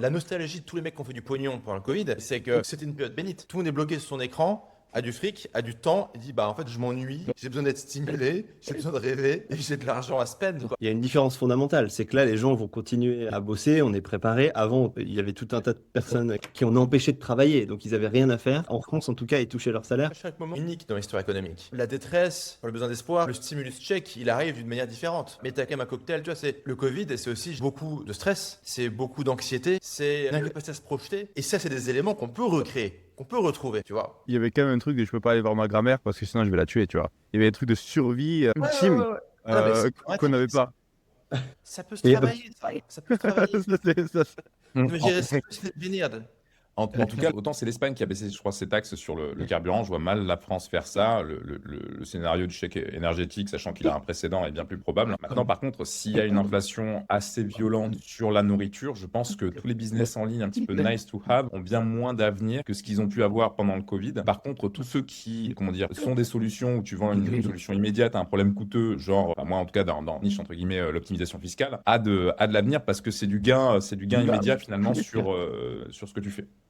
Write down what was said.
La nostalgie de tous les mecs qui ont fait du pognon pendant le Covid, c'est que c'était une période bénite. Tout le monde est bloqué sur son écran, a du fric, a du temps, et dit bah en fait je m'ennuie, j'ai besoin d'être stimulé, j'ai besoin de rêver, et j'ai de l'argent à spend, quoi. Il y a une différence fondamentale, c'est que là, les gens vont continuer à bosser, on est préparé. Avant, il y avait tout un tas de personnes qui ont empêché de travailler, donc ils avaient rien à faire. En France, en tout cas, ils touchaient leur salaire. À chaque moment unique dans l'histoire économique. La détresse, le besoin d'espoir, le stimulus check, il arrive d'une manière différente. Mais t'as quand même un cocktail, tu vois, c'est le Covid et c'est aussi beaucoup de stress, c'est beaucoup d'anxiété, c'est une incapacité à se projeter. Et ça, c'est des éléments qu'on peut recréer, qu'on peut retrouver, tu vois. Il y avait quand même un truc de je peux pas aller voir ma grand-mère parce que sinon je vais la tuer, tu vois. Il y avait des trucs de survie ultime Ah non, mais c'est qu'on n'avait pratique, pas. ça peut se Et travailler, ça peut se travailler. Ça. Mais j'irais c'est vénère. En tout cas, autant c'est l'Espagne qui a baissé, je crois, ses taxes sur le carburant. Je vois mal la France faire ça. Le scénario du chèque énergétique, sachant qu'il a un précédent, est bien plus probable. Maintenant, par contre, s'il y a une inflation assez violente sur la nourriture, je pense que tous les business en ligne un petit peu nice to have ont bien moins d'avenir que ce qu'ils ont pu avoir pendant le Covid. Par contre, tous ceux qui, comment dire, sont des solutions où tu vends une solution immédiate à un problème coûteux, genre, moi en tout cas dans niche entre guillemets l'optimisation fiscale, a de l'avenir parce que c'est du gain immédiat finalement sur ce que tu fais.